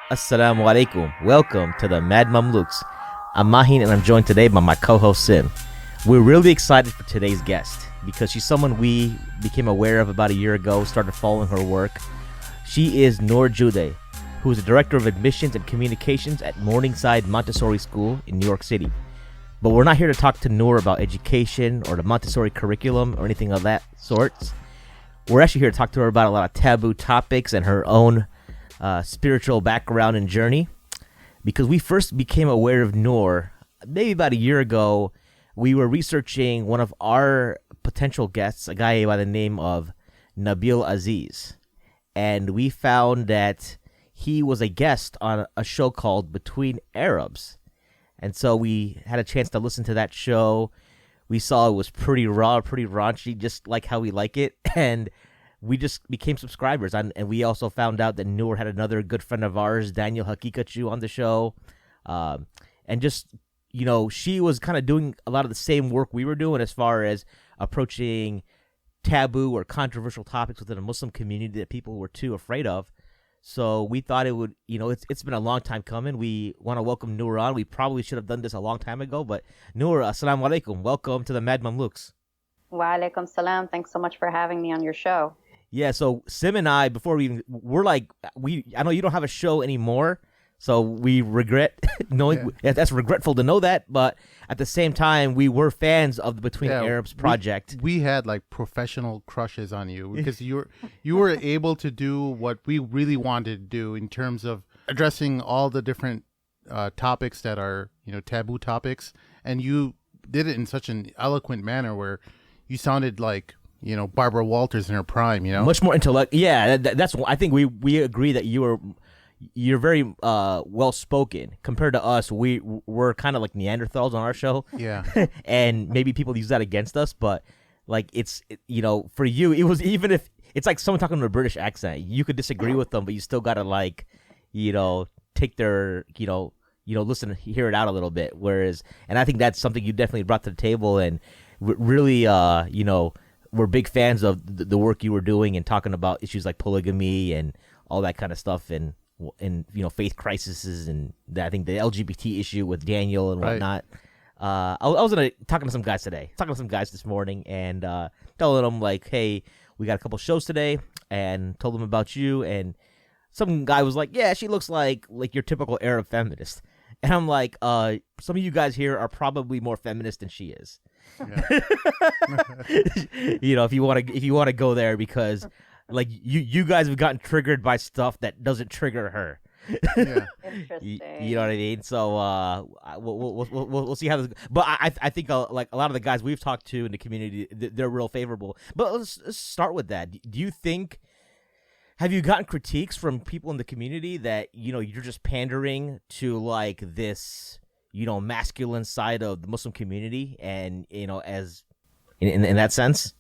Assalamu alaikum. Welcome to the Mad Mamluks. I'm Mahin and I'm joined today by my co-host Sim. We're really excited for today's guest because she's someone we became aware of about a year ago, started following her work. She is Nour Goda, who is the Director of Admissions and Communications at Morningside Montessori School in New York City. But we're not here to talk to Nour about education or the Montessori curriculum or anything of that sort. We're actually here to talk to her about a lot of taboo topics and her own spiritual background and journey, because we first became aware of Noor maybe about a year ago. We were researching one of our potential guests, a guy by the name of Nabil Aziz, and we found that he was a guest on a show called Between Arabs. And so we had a chance to listen to that show. We saw it was pretty raw, pretty raunchy, just like how we like it, and we just became subscribers. And we also found out that Noor had another good friend of ours, Daniel Hakikachu, on the show. And just, you know, she was kind of doing a lot of the same work we were doing as far as approaching taboo or controversial topics within a Muslim community that people were too afraid of. So we thought it would, you know, it's been a long time coming. We want to welcome Noor on. We probably should have done this a long time ago, but Noor, assalamu alaikum. Welcome to the Mad Mamluks. Wa alaikum salam. Thanks so much for having me on your show. Yeah, so Sim and I, before we're like, I know you don't have a show anymore, so we regret knowing, that's regretful to know that, but at the same time, we were fans of the Between Arabs project. We had like professional crushes on you because you were able to do what we really wanted to do in terms of addressing all the different topics that are, you know, taboo topics, and you did it in such an eloquent manner where you sounded like, you know, Barbara Walters in her prime, you know? Much more intellect. Yeah, that's. I think we agree that you're very well-spoken. Compared to us, we're kind of like Neanderthals on our show. Yeah. And maybe people use that against us, but like you know, for you, it was, even if it's like someone talking in a British accent, you could disagree with them, but you still got to, like, you know, take their, you know, listen, hear it out a little bit. Whereas, and I think that's something you definitely brought to the table, and really, you know, we're big fans of the work you were doing and talking about issues like polygamy and all that kind of stuff, and you know, faith crises, and I think the LGBT issue with Daniel and whatnot. Right. I was talking to some guys this morning, and telling them, like, hey, we got a couple shows today, and told them about you, and some guy was like, yeah, she looks like your typical Arab feminist. And I'm like, some of you guys here are probably more feminist than she is. Yeah. You know, if you want to go there, because like you guys have gotten triggered by stuff that doesn't trigger her. Yeah. Interesting. You know what I mean? So we'll see how this. But I think like a lot of the guys we've talked to in the community, they're real favorable. But let's start with that. Do you think? Have you gotten critiques from people in the community that, you know, you're just pandering to like this, you know, masculine side of the Muslim community, and, you know, as in that sense?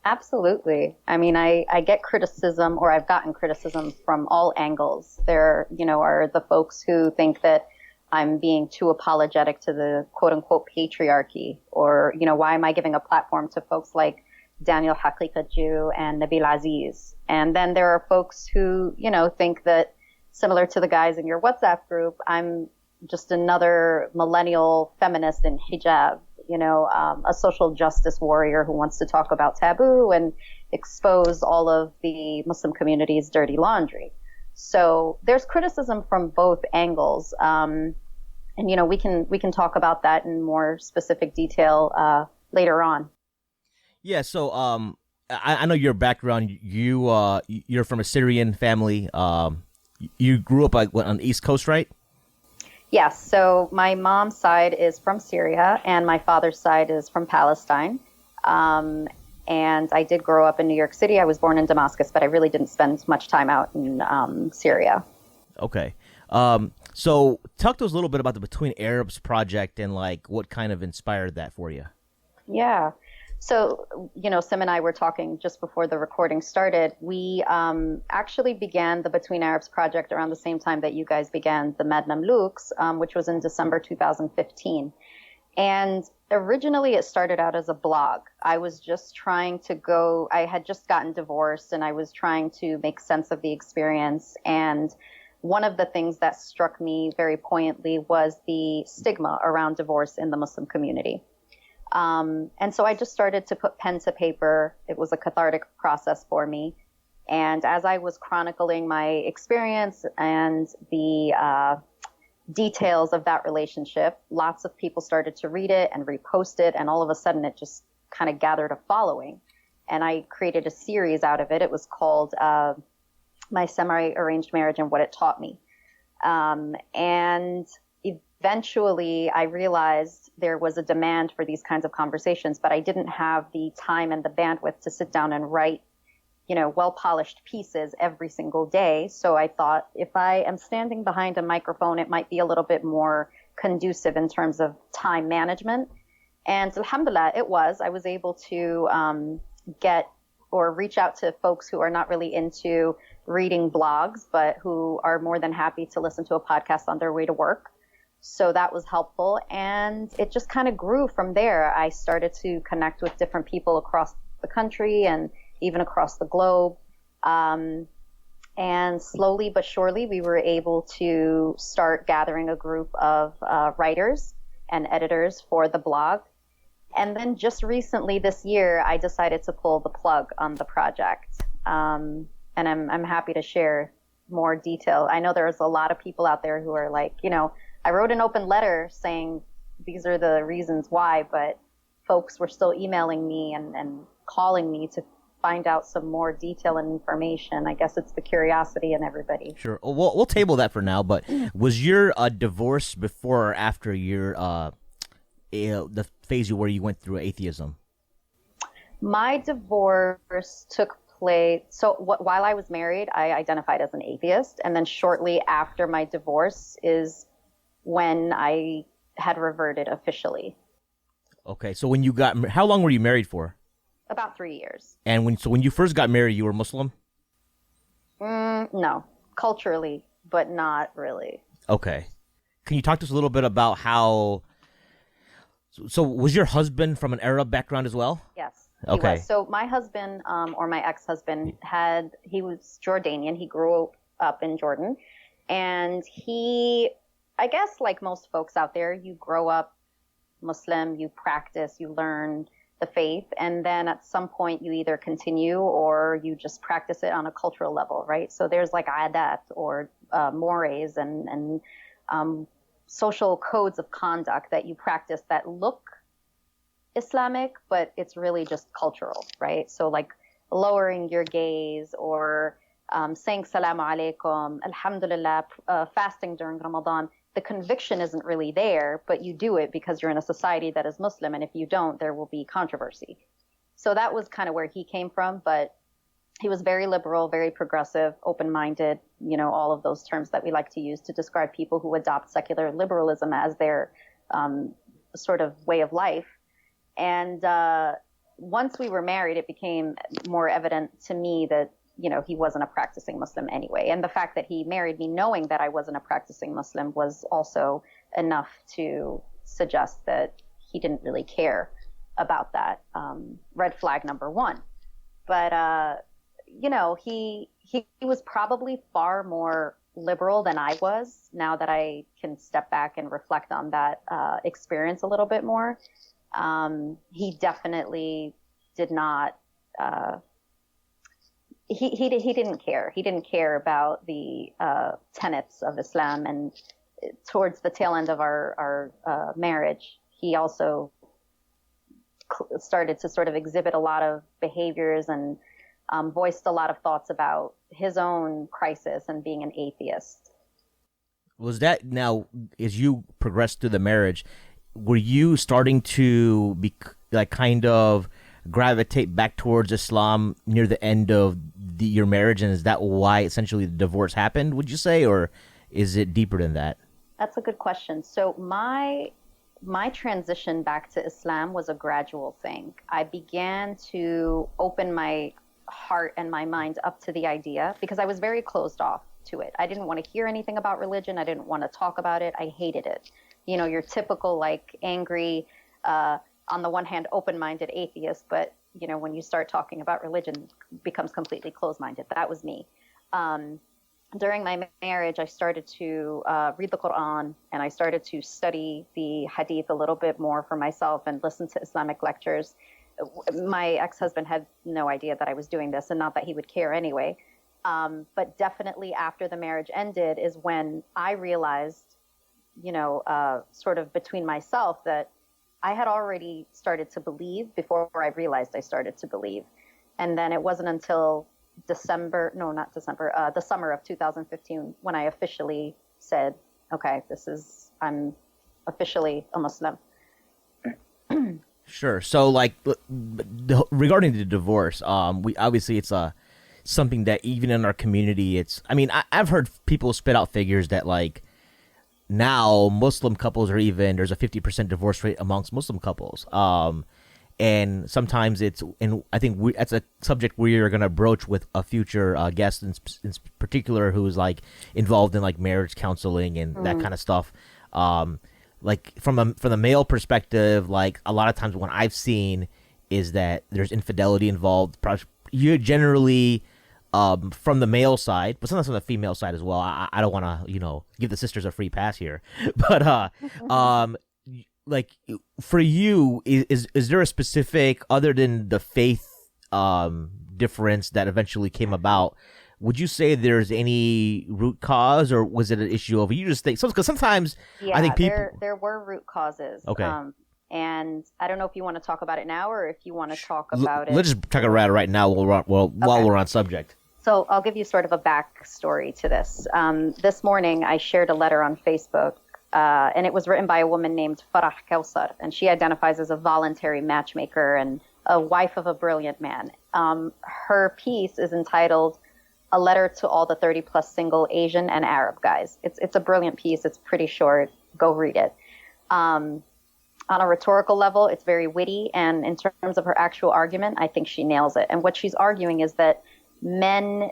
Absolutely. I mean, I get criticism, or I've gotten criticism from all angles. There, you know, are the folks who think that I'm being too apologetic to the quote unquote patriarchy, or, you know, why am I giving a platform to folks like Daniel Hakikachu and Nabil Aziz? And then there are folks who, you know, think that, similar to the guys in your WhatsApp group, I'm just another millennial feminist in hijab, you know, a social justice warrior who wants to talk about taboo and expose all of the Muslim community's dirty laundry. So there's criticism from both angles. And, you know, we can talk about that in more specific detail later on. Yeah, so I know your background. You're from a Syrian family. You grew up on the East Coast, right? Yes. So my mom's side is from Syria, and my father's side is from Palestine. And I did grow up in New York City. I was born in Damascus, but I really didn't spend much time out in Syria. Okay. So talk to us a little bit about the Between Arabs project and like what kind of inspired that for you. Yeah. So, you know, Sim and I were talking just before the recording started. We actually began the Between Arabs project around the same time that you guys began the Mad Mamluks, which was in December 2015. And Originally, it started out as a blog. I was just trying to I had just gotten divorced and I was trying to make sense of the experience. And one of the things that struck me very poignantly was the stigma around divorce in the Muslim community. And so I just started to put pen to paper. It was a cathartic process for me. And as I was chronicling my experience and the details of that relationship, lots of people started to read it and repost it. And all of a sudden, it just kind of gathered a following. And I created a series out of it. It was called My Semi-Arranged Marriage and What It Taught Me. And eventually, I realized there was a demand for these kinds of conversations, but I didn't have the time and the bandwidth to sit down and write, well-polished pieces every single day. So I thought if I am standing behind a microphone, it might be a little bit more conducive in terms of time management. And alhamdulillah, it was. I was able to get or reach out to folks who are not really into reading blogs, but who are more than happy to listen to a podcast on their way to work. So that was helpful. And it just kind of grew from there. I started to connect with different people across the country and even across the globe. And slowly but surely, we were able to start gathering a group of writers and editors for the blog. And then just recently this year, I decided to pull the plug on the project. And I'm happy to share more detail. I know there's a lot of people out there who are like, I wrote an open letter saying these are the reasons why, but folks were still emailing me and calling me to find out some more detail and information. I guess it's the curiosity in everybody. Sure. We'll table that for now, but was your divorce before or after your the phase where you went through atheism? My divorce took place, so while I was married, I identified as an atheist, and then shortly after my divorce is when I had reverted officially. Okay, so when you how long were you married for? About 3 years. And when you first got married, you were Muslim? No, culturally, but not really. Okay. Can you talk to us a little bit about how... So was your husband from an Arab background as well? Yes. Okay. He was. So my husband, or my ex-husband, he was Jordanian. He grew up in Jordan. And I guess like most folks out there, you grow up Muslim, you practice, you learn the faith, and then at some point you either continue or you just practice it on a cultural level, right? So there's like adat or mores and social codes of conduct that you practice that look Islamic, but it's really just cultural, right? So like lowering your gaze or saying salamu alaikum, alhamdulillah, fasting during Ramadan. The conviction isn't really there, but you do it because you're in a society that is Muslim, and if you don't, there will be controversy. So that was kind of where he came from, but he was very liberal, very progressive, open-minded, all of those terms that we like to use to describe people who adopt secular liberalism as their sort of way of life. And once we were married, it became more evident to me that he wasn't a practicing Muslim anyway. And the fact that he married me knowing that I wasn't a practicing Muslim was also enough to suggest that he didn't really care about that. Red flag number one. But, he was probably far more liberal than I was, now that I can step back and reflect on that experience a little bit more. He definitely did not... He didn't care. He didn't care about the tenets of Islam. And towards the tail end of our marriage, he also started to sort of exhibit a lot of behaviors and voiced a lot of thoughts about his own crisis and being an atheist. Was that now, as you progressed through the marriage, were you starting to be like kind of gravitate back towards Islam near the end of your marriage, and is that why essentially the divorce happened, would you say, or is it deeper than that? That's a good question. So my transition back to Islam was a gradual thing. I began to open my heart and my mind up to the idea because I was very closed off to it. I didn't want to hear anything about religion. I didn't want to talk about it. I hated it. Your typical like angry on the one hand, open-minded atheist, but when you start talking about religion, becomes completely closed-minded. That was me. During my marriage, I started to read the Quran, and I started to study the Hadith a little bit more for myself and listen to Islamic lectures. My ex-husband had no idea that I was doing this, and not that he would care anyway. But definitely after the marriage ended is when I realized, sort of between myself, that I had already started to believe before I realized I started to believe. And then it wasn't until the summer of 2015 when I officially said, okay, I'm officially a Muslim. Sure. So, like, regarding the divorce, we obviously it's something that even in our community, I've heard people spit out figures that, like, now Muslim couples there's a 50% divorce rate amongst Muslim couples. And sometimes and I think that's a subject we're going to broach with a future guest in particular who's like involved in like marriage counseling and that kind of stuff. Like from the male perspective, like a lot of times what I've seen is that there's infidelity involved. You're generally from the male side, but sometimes from the female side as well. I don't want to give the sisters a free pass here, but like for you, is there a specific, other than the faith difference that eventually came about, would you say there's any root cause, or was it an issue of you just think? Because sometimes I think people there were root causes. Okay. And I don't know if you want to talk about it now or if you want to talk about it. Let's just talk about it right now while we're on subject. So I'll give you sort of a backstory to this. This morning I shared a letter on Facebook. And it was written by a woman named Farah Kausar, and she identifies as a voluntary matchmaker and a wife of a brilliant man. Her piece is entitled "A Letter to All the 30-Plus Single Asian and Arab Guys." It's a brilliant piece. It's pretty short. Go read it. On a rhetorical level, it's very witty, and in terms of her actual argument, I think she nails it. And what she's arguing is that men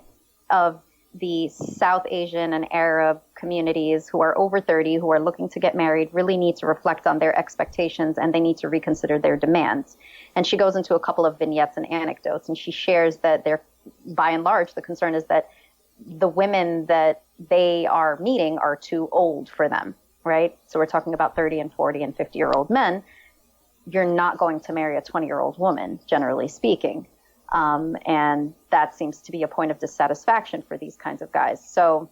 of the South Asian and Arab communities who are over 30, who are looking to get married, really need to reflect on their expectations, and they need to reconsider their demands. And she goes into a couple of vignettes and anecdotes, and she shares that by and large, the concern is that the women that they are meeting are too old for them, right? So we're talking about 30 and 40 and 50-year-old men. You're not going to marry a 20-year-old woman, generally speaking. And that seems to be a point of dissatisfaction for these kinds of guys. So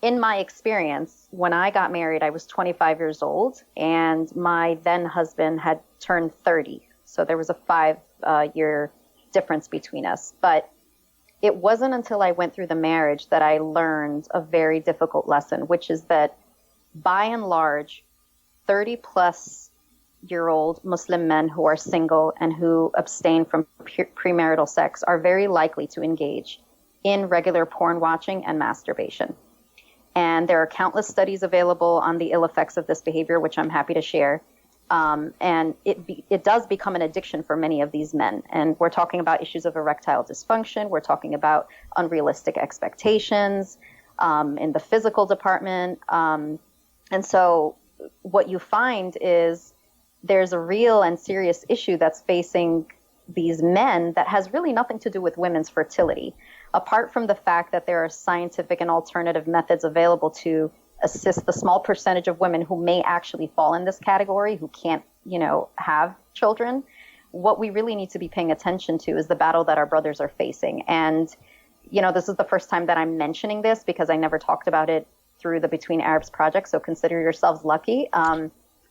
in my experience, when I got married, I was 25 years old, and my then husband had turned 30. So there was a 5-year difference between us. But it wasn't until I went through the marriage that I learned a very difficult lesson, which is that by and large, 30-plus-year-old Muslim men who are single and who abstain from premarital sex are very likely to engage in regular porn watching and masturbation. And there are countless studies available on the ill effects of this behavior, which I'm happy to share. And it does become an addiction for many of these men. And we're talking about issues of erectile dysfunction. We're talking about unrealistic expectations in the physical department. And so what you find is there's a real and serious issue that's facing these men that has really nothing to do with women's fertility. Apart from the fact that there are scientific and alternative methods available to assist the small percentage of women who may actually fall in this category, who can't, have children, what we really need to be paying attention to is the battle that our brothers are facing. And, this is the first time that I'm mentioning this because I never talked about it through the Between Arabs project, so consider yourselves lucky.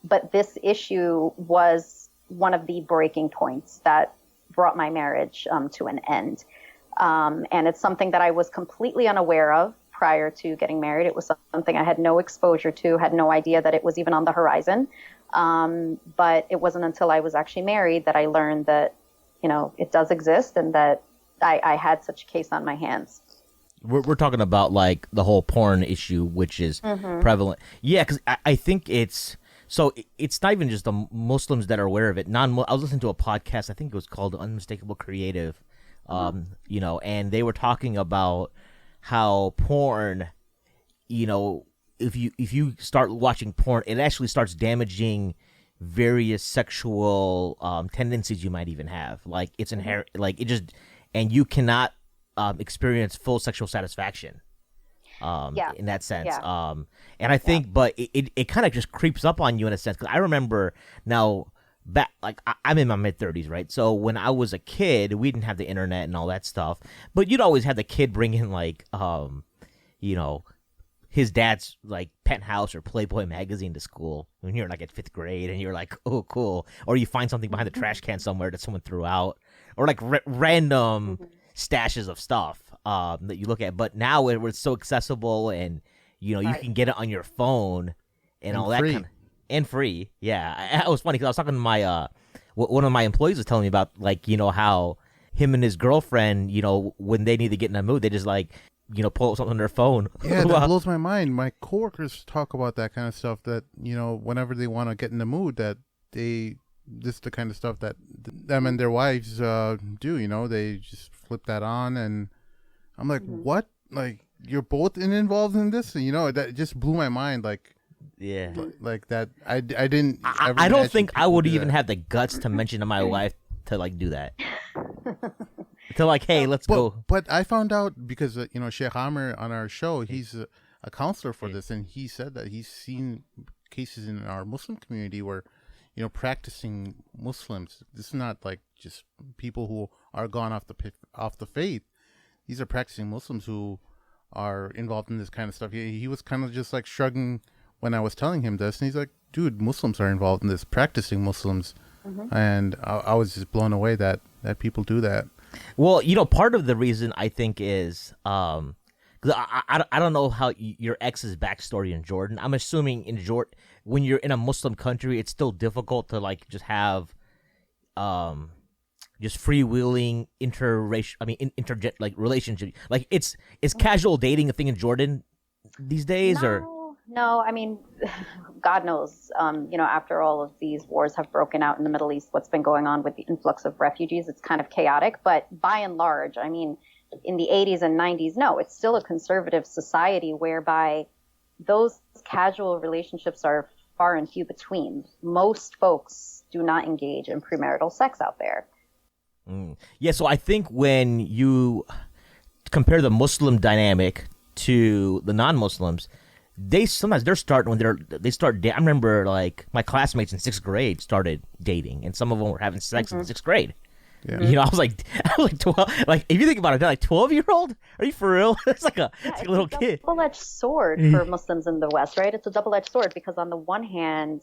But this issue was one of the breaking points that brought my marriage to an end. And it's something that I was completely unaware of prior to getting married. It was something I had no exposure to, had no idea that it was even on the horizon. But it wasn't until I was actually married that I learned that, it does exist and that I had such a case on my hands. We're talking about like the whole porn issue, which is prevalent. Yeah, because I think it's not even just the Muslims that are aware of it. I was listening to a podcast. I think it was called Unmistakable Creative. And they were talking about how porn, if you start watching porn, it actually starts damaging various sexual tendencies you might even have. Like it's inherent, like it just, and you cannot experience full sexual satisfaction. In that sense. Yeah. And I think, but it kind of just creeps up on you in a sense. Cause I remember now back, like I'm in my mid 30s, right? So when I was a kid, we didn't have the internet and all that stuff, but you'd always have the kid bring in like, you know, his dad's like penthouse or Playboy magazine to school when you're like at 5th grade, and you're like, oh, cool. Or you find something behind the trash can somewhere that someone threw out, or like random stashes of stuff that you look at. But now where it's so accessible, and you know, you can get it on your phone and all that free. kind of, and free. Yeah, it was funny because I was talking to my one of my employees was telling me about, like, you know, how him and his girlfriend, you know, when they need to get in a mood, they just like, you know, pull up something on their phone. Yeah, that blows my mind. My coworkers talk about that kind of stuff, that, you know, whenever they want to get in the mood, that this is the kind of stuff that them and their wives do, you know, they just flip that on, and I'm like, what? Like, you're both involved in this? And, you know, that just blew my mind. Like, Yeah. like that. I didn't. I don't think I would even have the guts to mention to my wife to like do that. To like, hey, let's go. But I found out because you know, Sheikh Amr on our show, he's a counselor for this, and he said that he's seen cases in our Muslim community where, you know, practicing Muslims. This is not like just people who are gone off the faith. These are practicing Muslims who are involved in this kind of stuff. He was kind of just like shrugging when I was telling him this, and he's like, dude, Muslims are involved in this, practicing Muslims. And I was just blown away that people do that. Well, you know, part of the reason I think is, because I don't know how your ex's backstory in Jordan. I'm assuming in Jordan, when you're in a Muslim country, it's still difficult to like just have, just freewheeling interracial, like relationship. Like is casual dating a thing in Jordan these days, or? No, I mean, God knows, you know, after all of these wars have broken out in the Middle East, what's been going on with the influx of refugees, it's kind of chaotic. But by and large, I mean, in the 80s and 90s, no, it's still a conservative society whereby those casual relationships are far and few between. Most folks do not engage in premarital sex out there. Yeah, so I think when you compare the Muslim dynamic to the non-Muslims, sometimes they're starting when they start. I remember like my classmates in 6th grade started dating, and some of them were having sex in 6th grade. Yeah. You know, I was like 12. Like, if you think about it, they're like 12-year-old. Are you for real? It's like a little kid. Double-edged sword for Muslims in the West, right? It's a double-edged sword because on the one hand,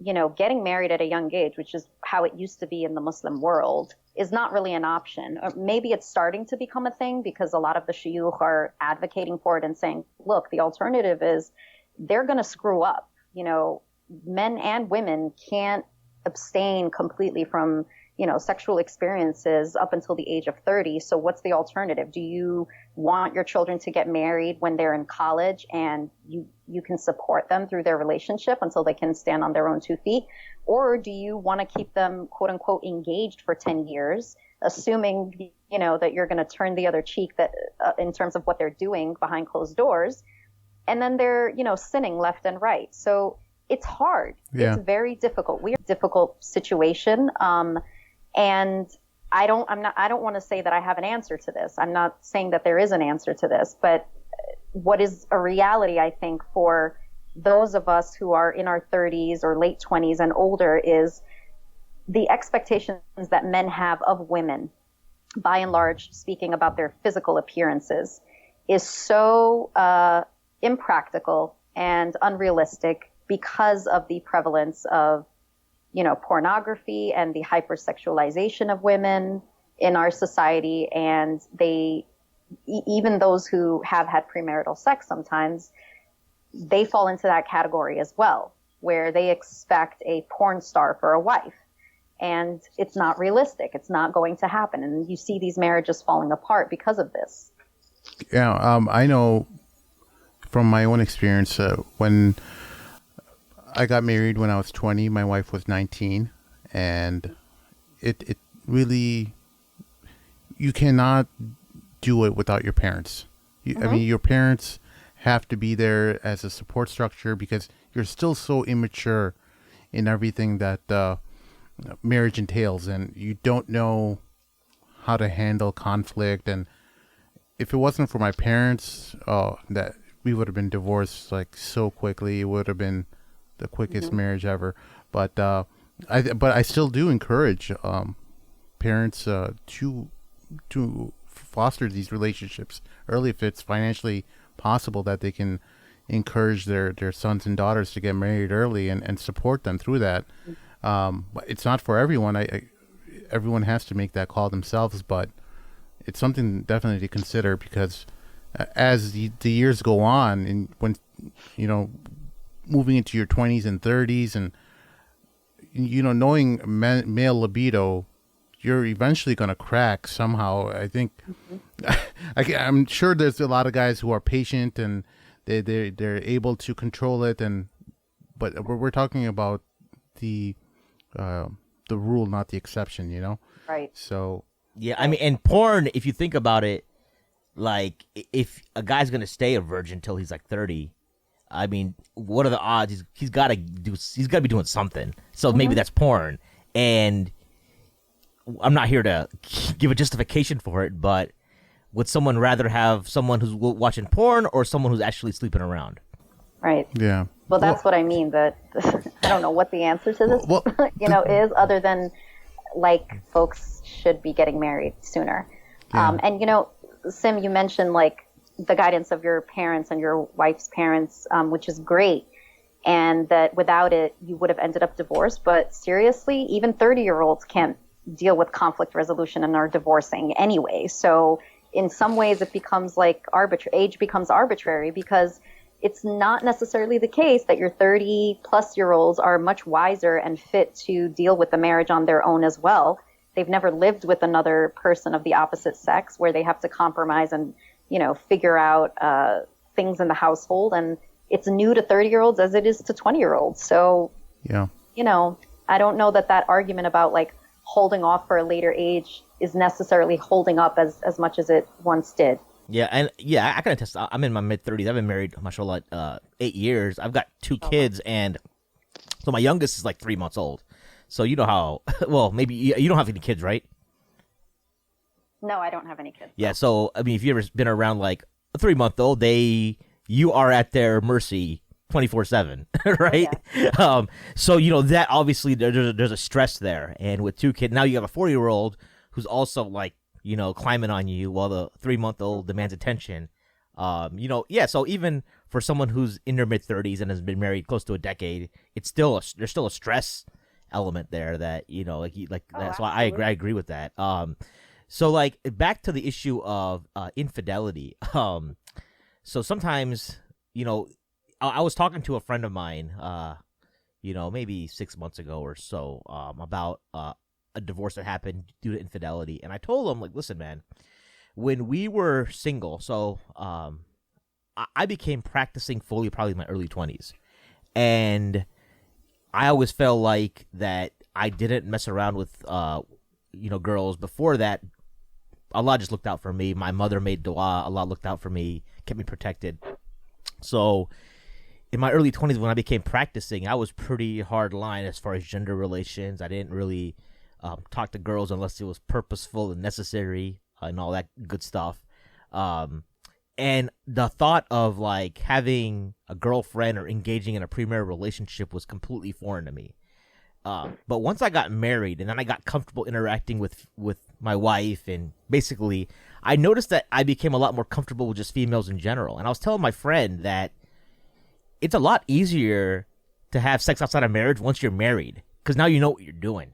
you know, getting married at a young age, which is how it used to be in the Muslim world, is not really an option. Or maybe it's starting to become a thing because a lot of the shuyukh are advocating for it and saying, look, the alternative is they're going to screw up. You know, men and women can't abstain completely from, you know, sexual experiences up until the age of 30. So what's the alternative? Do you want your children to get married when they're in college and you can support them through their relationship until they can stand on their own 2 feet? Or do you want to keep them, quote unquote, engaged for 10 years, assuming, you know, that you're going to turn the other cheek that in terms of what they're doing behind closed doors, and then they're, you know, sinning left and right. So it's hard. Yeah. It's very difficult. We're in a difficult situation. And I don't want to say that I have an answer to this. I'm not saying that there is an answer to this, but what is a reality, I think, for those of us who are in our 30s or late 20s and older is the expectations that men have of women, by and large, speaking about their physical appearances, is so impractical and unrealistic because of the prevalence of, you know, pornography and the hypersexualization of women in our society. And even those who have had premarital sex sometimes, they fall into that category as well, where they expect a porn star for a wife. And it's not realistic. It's not going to happen. And you see these marriages falling apart because of this. Yeah, I know from my own experience, when I got married when I was 20, my wife was 19, and it really, you cannot do it without your parents. I mean, your parents have to be there as a support structure because you're still so immature in everything that marriage entails, and you don't know how to handle conflict. And if it wasn't for my parents, that we would have been divorced like so quickly. It would have been the quickest marriage ever. But I still do encourage parents to foster these relationships early if it's financially possible, that they can encourage their sons and daughters to get married early and support them through that. But it's not for everyone. Everyone has to make that call themselves, but it's something definitely to consider, because as the years go on, and when moving into your 20s and 30s, and knowing male libido, you're eventually going to crack somehow. I think I'm sure there's a lot of guys who are patient and they're able to control it, but we're talking about the rule, not the exception, Right. So Yeah, I mean, and porn, if you think about it, like, if a guy's gonna stay a virgin until he's like 30, I mean, what are the odds? He's got to be doing something. So maybe that's porn. And I'm not here to give a justification for it, but would someone rather have someone who's watching porn or someone who's actually sleeping around? Right. yeah. Well, that's what I mean. That I don't know what the answer to this, is, other than like folks should be getting married sooner. Yeah. And Sim, you mentioned like the guidance of your parents and your wife's parents, which is great, and that without it you would have ended up divorced. But seriously, even 30-year-olds can't deal with conflict resolution and are divorcing anyway. So in some ways it becomes like age becomes arbitrary, because it's not necessarily the case that your 30-plus-year-olds are much wiser and fit to deal with the marriage on their own as well. They've never lived with another person of the opposite sex where they have to compromise and, figure out things in the household. And it's new to 30-year-olds as it is to 20-year-olds. So, Yeah. I don't know that argument about like holding off for a later age is necessarily holding up as much as it once did. Yeah, and I can attest. I'm in my mid-30s. I've been married, mashallah, 8 years. I've got 2 kids, and so my youngest is like 3 months old. So you know how, well, maybe you don't have any kids, right? No, I don't have any kids. Yeah, so, I mean, if you've ever been around like a 3-month-old, you are at their mercy 24/7, right? Yeah. So, that obviously there's a stress there. And with 2 kids, now you have a 4-year-old who's also like, climbing on you while the 3-month-old demands attention. So even for someone who's in their mid-30s and has been married close to a decade, there's still a stress element there that, that's why I agree with that. So like back to the issue of infidelity. So sometimes, I was talking to a friend of mine, maybe 6 months ago or so, about a divorce that happened due to infidelity. And I told him, like, listen, man, when we were single, so I became practicing fully probably in my early 20s. And I always felt like that I didn't mess around with, girls. Before that, Allah just looked out for me. My mother made dua. Allah looked out for me, kept me protected. So in my early 20s, when I became practicing, I was pretty hard line as far as gender relations. I didn't really talk to girls unless it was purposeful and necessary and all that good stuff. And the thought of like having a girlfriend or engaging in a premarital relationship was completely foreign to me. But once I got married and then I got comfortable interacting with my wife, and basically I noticed that I became a lot more comfortable with just females in general. And I was telling my friend that it's a lot easier to have sex outside of marriage once you're married, because now you know what you're doing.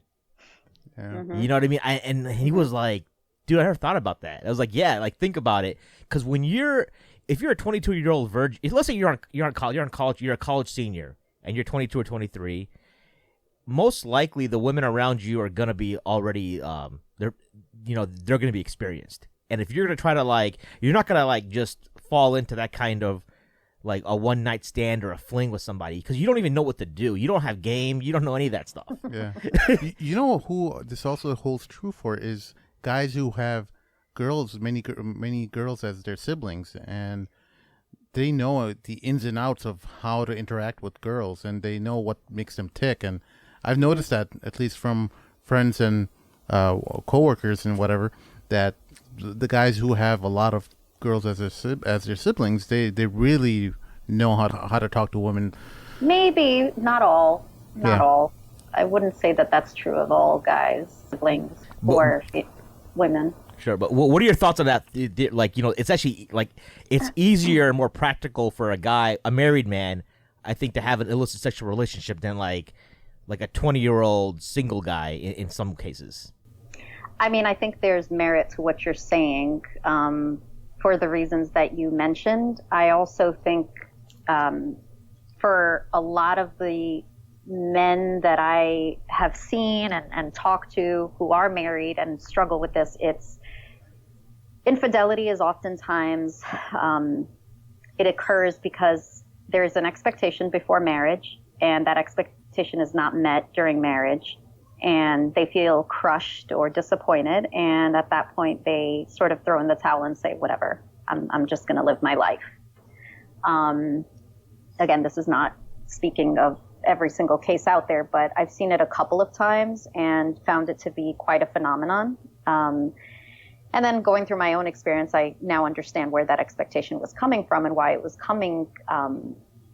Yeah. You know what I mean? And he was like, dude, I never thought about that. I was like, yeah, like think about it. Because if you're a 22-year-old virgin, let's say you're in college, you're a college senior, and you're 22 or 23, most likely the women around you are gonna be already, they're gonna be experienced. And if you're gonna try to you're not gonna just fall into that kind of like a one night stand or a fling with somebody, because you don't even know what to do. You don't have game. You don't know any of that stuff. Yeah. You know who this also holds true for is guys who have many girls as their siblings, and they know the ins and outs of how to interact with girls, and they know what makes them tick. And I've noticed that, at least from friends and coworkers and whatever, that the guys who have a lot of girls as their siblings, they really know how to talk to women. Maybe not all, not Yeah. all. I wouldn't say that that's true of all guys, siblings, or women. Sure, but what are your thoughts on that? Like, it's actually like it's easier and more practical for a married man, I think, to have an illicit sexual relationship than like a 20-year-old single guy in some cases. I mean, I think there's merit to what you're saying for the reasons that you mentioned. I also think for a lot of the men that I have seen and talked to who are married and struggle with this, infidelity is oftentimes, it occurs because there's an expectation before marriage, and that expectation is not met during marriage, and they feel crushed or disappointed, and at that point they sort of throw in the towel and say, whatever, I'm just going to live my life. Again, this is not speaking of every single case out there, but I've seen it a couple of times and found it to be quite a phenomenon. And then going through my own experience, I now understand where that expectation was coming from and why it was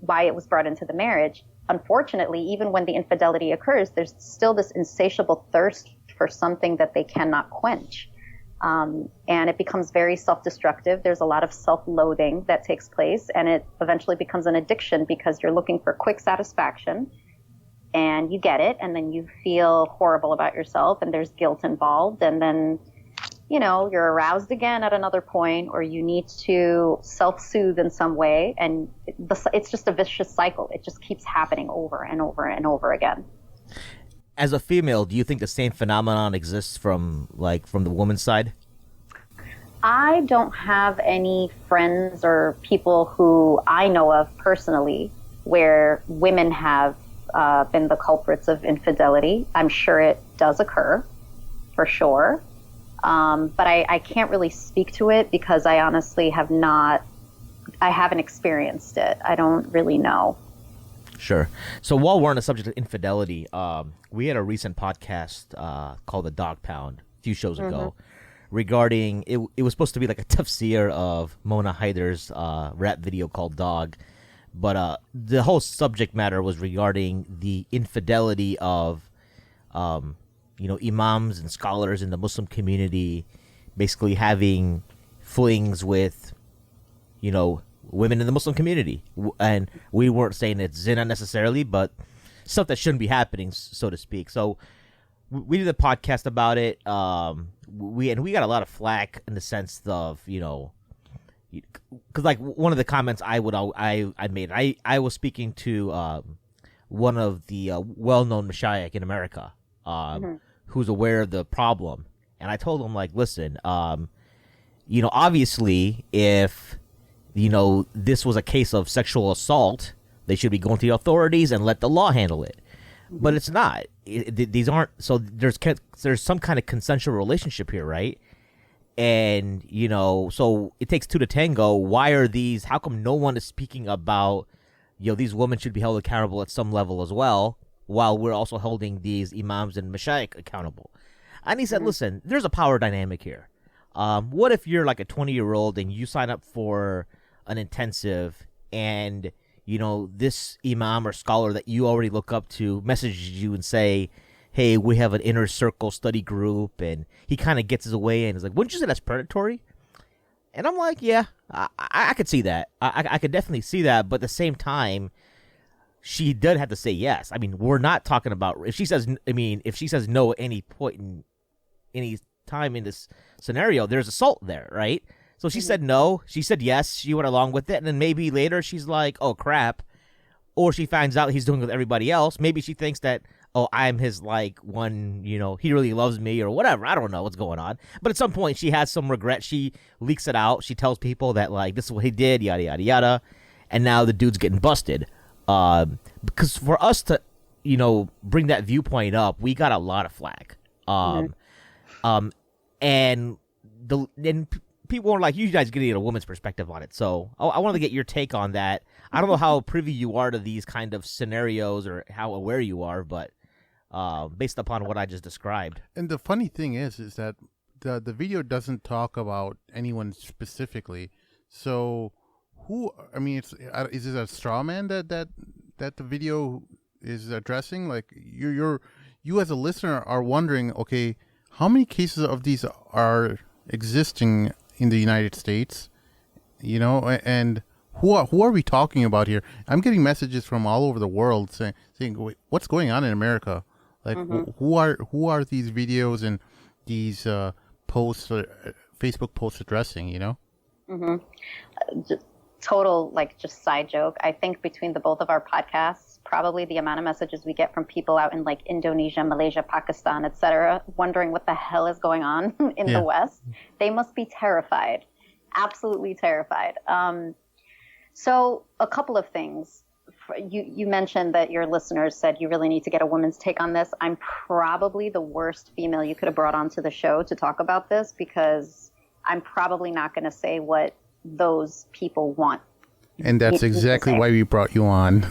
why it was brought into the marriage. Unfortunately, even when the infidelity occurs, there's still this insatiable thirst for something that they cannot quench. And it becomes very self-destructive. There's a lot of self-loathing that takes place, and it eventually becomes an addiction because you're looking for quick satisfaction, and you get it, and then you feel horrible about yourself, and there's guilt involved, and then you're aroused again at another point, or you need to self-soothe in some way, and it's just a vicious cycle. It just keeps happening over and over and over again. As a female, do you think the same phenomenon exists from the woman's side? I don't have any friends or people who I know of personally where women have been the culprits of infidelity. I'm sure it does occur, for sure. But I can't really speak to it because I honestly I haven't experienced it. I don't really know. Sure. So while we're on the subject of infidelity, we had a recent podcast called The Dog Pound a few shows ago regarding, it was supposed to be like a tafsir of Mona Haider's rap video called Dog. But the whole subject matter was regarding the infidelity of imams and scholars in the Muslim community basically having flings with, women in the Muslim community. And we weren't saying it's zina necessarily, but stuff that shouldn't be happening, so to speak. So we did a podcast about it. We got a lot of flack in the sense of, because like one of the comments I made, I was speaking to one of the well-known mashayikh in America, who's aware of the problem, and I told him, like, listen, obviously if this was a case of sexual assault, they should be going to the authorities and let the law handle it. But it's not. These aren't. So there's some kind of consensual relationship here, right? And so it takes two to tango. Why are these? How come no one is speaking about these women should be held accountable at some level as well, while we're also holding these imams and mashayikh accountable? And he said, listen, there's a power dynamic here. What if you're like a 20-year-old and you sign up for an intensive, and this imam or scholar that you already look up to messages you and say, hey, we have an inner circle study group, and he kind of gets his way in. He's like, wouldn't you say that's predatory? And I'm like, yeah, I could see that. I could definitely see that. But at the same time, she did have to say yes. I mean, we're not talking about if she says no at any point in any time in this scenario, there's assault there, right? So she said no. She said yes. She went along with it. And then maybe later she's like, oh, crap. Or she finds out he's doing it with everybody else. Maybe she thinks that, oh, I'm his, like, one, he really loves me or whatever. I don't know what's going on. But at some point she has some regret. She leaks it out. She tells people that, like, this is what he did, yada, yada, yada. And now the dude's getting busted. Because for us to, bring that viewpoint up, we got a lot of flack. And people were like, you guys getting a woman's perspective on it. So I wanted to get your take on that. I don't know how privy you are to these kind of scenarios or how aware you are, but based upon what I just described. And the funny thing is that the video doesn't talk about anyone specifically. So who? I mean, is it a straw man that the video is addressing? Like you as a listener are wondering, okay, how many cases of these are existing in the United States? You know, and who are we talking about here? I'm getting messages from all over the world saying, wait, what's going on in America? Like, who are these videos and these posts, Facebook posts addressing? You know. Total, like, just side joke. I think between the both of our podcasts, probably the amount of messages we get from people out in like Indonesia, Malaysia, Pakistan, etc., wondering what the hell is going on in the West, they must be terrified, absolutely terrified. So a couple of things. You mentioned that your listeners said you really need to get a woman's take on this. I'm probably the worst female you could have brought onto the show to talk about this, because I'm probably not going to say what those people want. And that's exactly why we brought you on.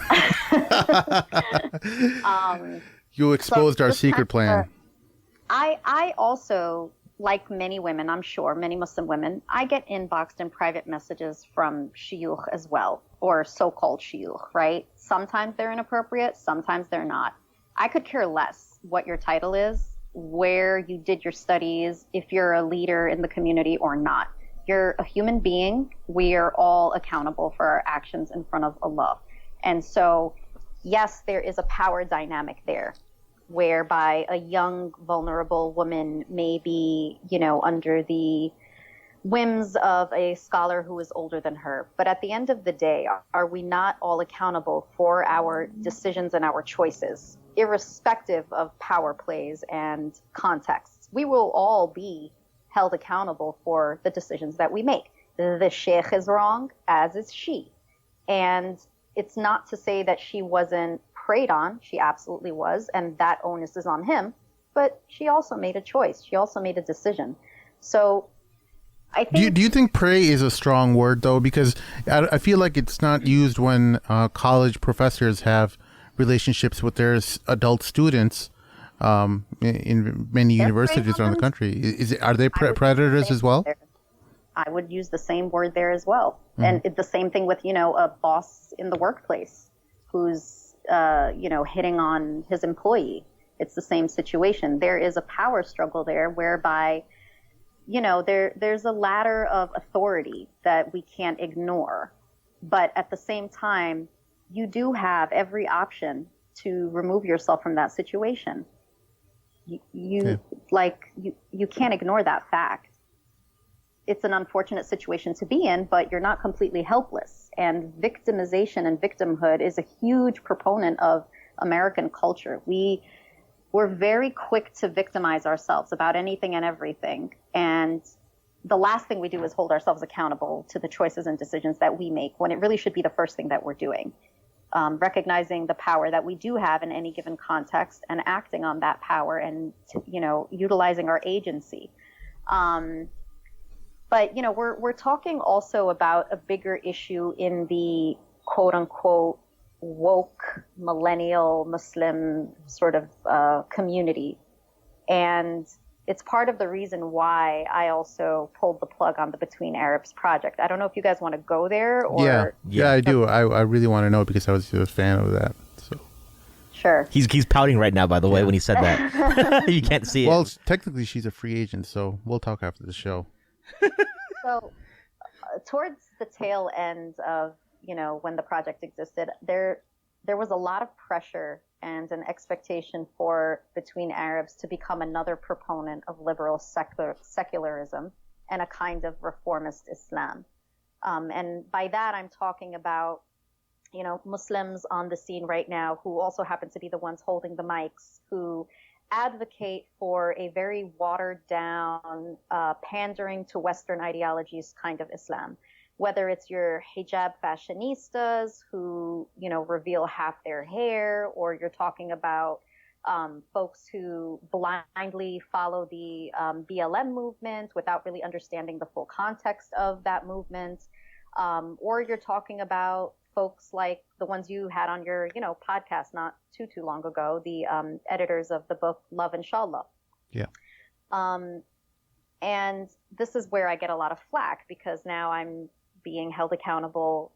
You exposed our secret plan. I also, like many women, I'm sure, many Muslim women, I get inboxed in private messages from shuyukh as well, or so-called shuyukh, right? Sometimes they're inappropriate, sometimes they're not. I could care less what your title is, where you did your studies, if you're a leader in the community or not. You're a human being. We are all accountable for our actions in front of Allah. And so, yes, there is a power dynamic there, whereby a young, vulnerable woman may be, under the whims of a scholar who is older than her. But at the end of the day, are we not all accountable for our decisions and our choices, irrespective of power plays and contexts? We will all be held accountable for the decisions that we make. The sheikh is wrong, as is she. And it's not to say that she wasn't preyed on. She absolutely was, and that onus is on him. But she also made a choice. She also made a decision. So I think... Do you think prey is a strong word, though? Because I feel like it's not used when college professors have relationships with their adult students. In many universities around the country, are they predators as well? I would use the same word there as well, and the same thing with a boss in the workplace who's hitting on his employee. It's the same situation. There is a power struggle there, whereby there's a ladder of authority that we can't ignore, but at the same time, you do have every option to remove yourself from that situation. You can't ignore that fact. It's an unfortunate situation to be in, but you're not completely helpless. And victimization and victimhood is a huge proponent of American culture. We're very quick to victimize ourselves about anything and everything. And the last thing we do is hold ourselves accountable to the choices and decisions that we make, when it really should be the first thing that we're doing. Recognizing the power that we do have in any given context and acting on that power and, utilizing our agency. But, we're talking also about a bigger issue in the quote unquote woke millennial Muslim sort of community. And it's part of the reason why I also pulled the plug on the Between Arabs project. I don't know if you guys want to go there or... Yeah, I do. I really want to know, because I was a fan of that. So Sure. He's pouting right now, by the way, when he said that. You can't see it. Well, technically she's a free agent, so we'll talk after the show. So towards the tail end of, when the project existed, there was a lot of pressure and an expectation for Between Arabs to become another proponent of liberal secularism and a kind of reformist Islam. And by that, I'm talking about, Muslims on the scene right now who also happen to be the ones holding the mics, who advocate for a very watered down, pandering to Western ideologies kind of Islam. Whether it's your hijab fashionistas who, reveal half their hair, or you're talking about folks who blindly follow the BLM movement without really understanding the full context of that movement, or you're talking about folks like the ones you had on your, podcast not too long ago, the editors of the book Love Inshallah. Yeah. And this is where I get a lot of flack, because now I'm being held accountable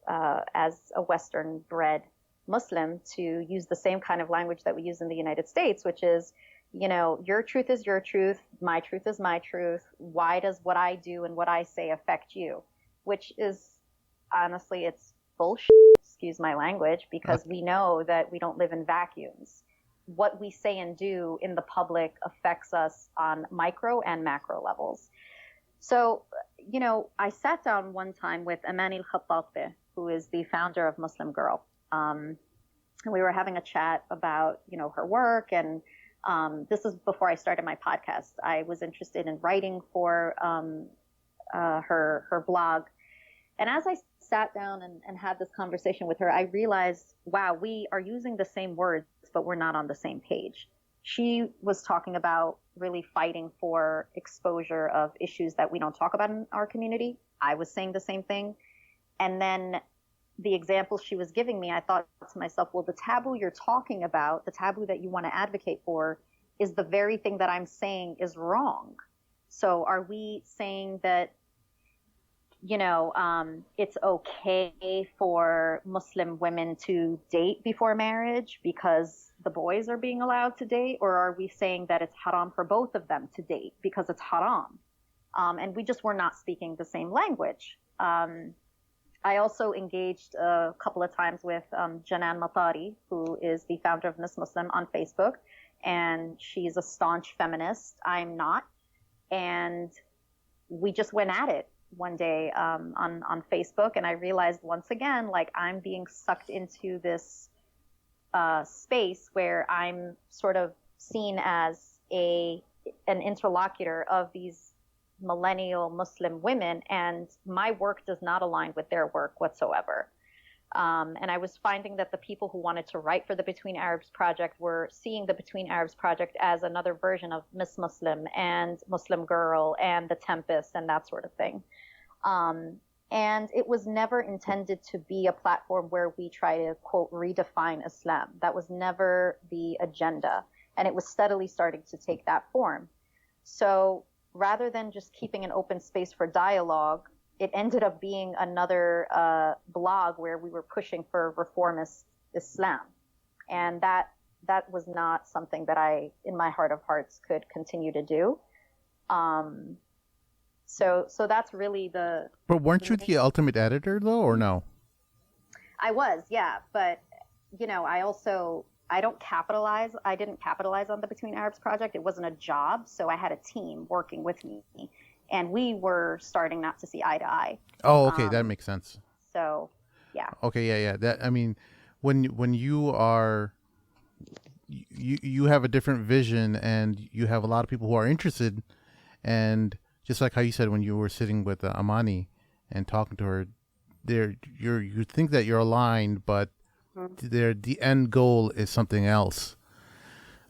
as a Western-bred Muslim to use the same kind of language that we use in the United States, which is, your truth is your truth, my truth is my truth. Why does what I do and what I say affect you? Which is, honestly, it's bullshit, excuse my language, because we know that we don't live in vacuums. What we say and do in the public affects us on micro and macro levels. So, I sat down one time with Amani al-Khattabi, who is the founder of Muslim Girl. And we were having a chat about, her work. And this is before I started my podcast. I was interested in writing for her blog. And as I sat down and had this conversation with her, I realized, wow, we are using the same words, but we're not on the same page. She was talking about really fighting for exposure of issues that we don't talk about in our community. I was saying the same thing. And then the examples she was giving me, I thought to myself, well, the taboo you're talking about, the taboo that you want to advocate for, is the very thing that I'm saying is wrong. So are we saying that, it's okay for Muslim women to date before marriage because the boys are being allowed to date? Or are we saying that it's haram for both of them to date because it's haram? And we just were not speaking the same language. I also engaged a couple of times with Janan Matari, who is the founder of Miss Muslim on Facebook. And she's a staunch feminist. I'm not. And we just went at it one day on Facebook, and I realized once again, like, I'm being sucked into this space where I'm sort of seen as an interlocutor of these millennial Muslim women, and my work does not align with their work whatsoever. And I was finding that the people who wanted to write for the Between Arabs Project were seeing the Between Arabs Project as another version of Miss Muslim and Muslim Girl and The Tempest and that sort of thing. And it was never intended to be a platform where we try to, quote, redefine Islam. That was never the agenda. And it was steadily starting to take that form. So rather than just keeping an open space for dialogue, it ended up being another blog where we were pushing for reformist Islam. And that was not something that I, in my heart of hearts, could continue to do. So that's really the... But weren't you the ultimate editor, though, or no? I was, yeah. But, I didn't capitalize on the Between Arabs Project. It wasn't a job, so I had a team working with me. And we were starting not to see eye to eye. Oh, okay, that makes sense. So, yeah. Okay, yeah. That, I mean, when you are... You have a different vision, and you have a lot of people who are interested, and... Just like how you said when you were sitting with Amani and talking to her, you think that you're aligned, but the end goal is something else.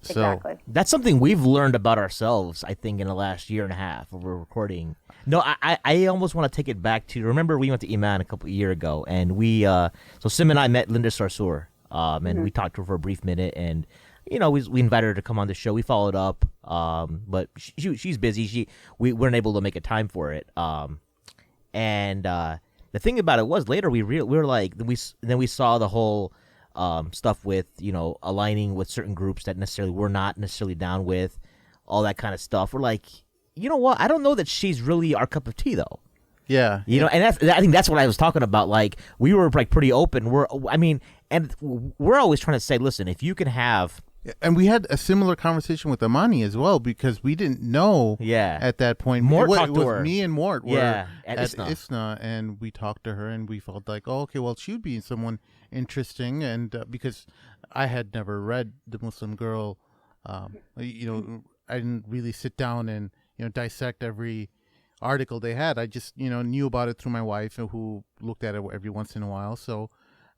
So Exactly. That's something we've learned about ourselves, I think, in the last year and a half of recording. No, I almost want to take it back to, remember we went to Iman a couple of years ago, and so Sim and I met Linda Sarsour, and we talked to her for a brief minute, and we invited her to come on the show. We followed up, but she's busy. We weren't able to make a time for it. And the thing about it was later we were like then we saw the whole stuff with aligning with certain groups that necessarily we're not necessarily down with, all that kind of stuff. We're like, you know what? I don't know that she's really our cup of tea though. Yeah, and I think that's what I was talking about. Like, we were like pretty open. We're always trying to say, listen, if you can have. And we had a similar conversation with Amani as well, because we didn't know at that point. Mort it talked to was her. Me and Mort were at ISNA, and we talked to her, and we felt like, oh, okay, well, she would be someone interesting, and because I had never read The Muslim Girl, I didn't really sit down and dissect every article they had. I just knew about it through my wife, who looked at it every once in a while. So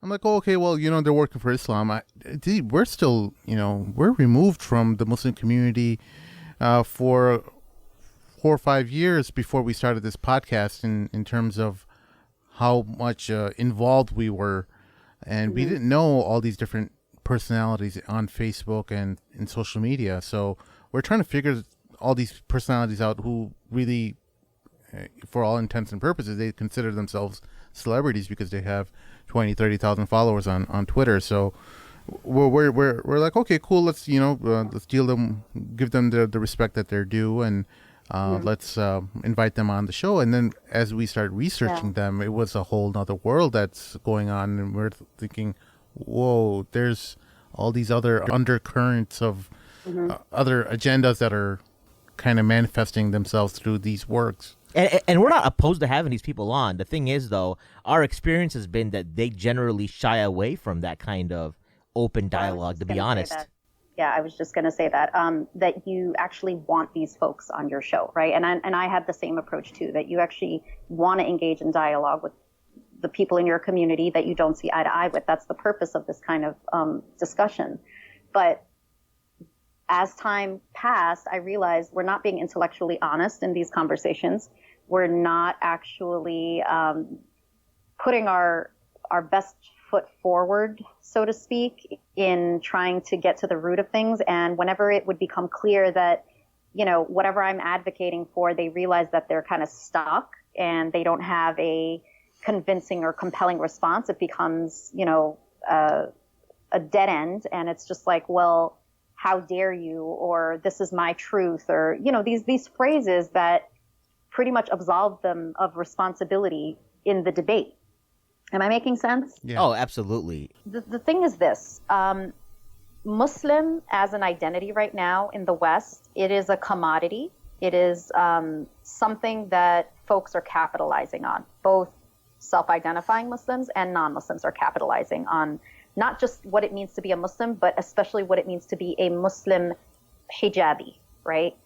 I'm like, oh, okay, well, they're working for Islam. We're still, we're removed from the Muslim community for 4 or 5 years before we started this podcast in terms of how much involved we were. And we didn't know all these different personalities on Facebook and in social media. So we're trying to figure all these personalities out who really, for all intents and purposes, they consider themselves celebrities because they have 20, 30,000 followers on Twitter. So we're like, okay, cool. Let's, let's give them the respect that they're due. And let's invite them on the show. And then as we start researching them, it was a whole nother world that's going on. And we're thinking, whoa, there's all these other undercurrents of other agendas that are kind of manifesting themselves through these works. And we're not opposed to having these people on. The thing is, though, our experience has been that they generally shy away from that kind of open dialogue, to be honest. Yeah, I was just going to say that, that you actually want these folks on your show, right? And I had the same approach, too, that you actually want to engage in dialogue with the people in your community that you don't see eye to eye with. That's the purpose of this kind of discussion. But as time passed, I realized we're not being intellectually honest in these conversations. We're not actually putting our best foot forward, so to speak, in trying to get to the root of things. And whenever it would become clear that, whatever I'm advocating for, they realize that they're kind of stuck and they don't have a convincing or compelling response, it becomes, a dead end. And it's just like, well, how dare you, or this is my truth, or, these phrases that pretty much absolve them of responsibility in the debate. Am I making sense? Yeah. Oh, absolutely. The thing is this, Muslim as an identity right now in the West, it is a commodity. It is something that folks are capitalizing on. Both self-identifying Muslims and non-Muslims are capitalizing on not just what it means to be a Muslim, but especially what it means to be a Muslim hijabi, right?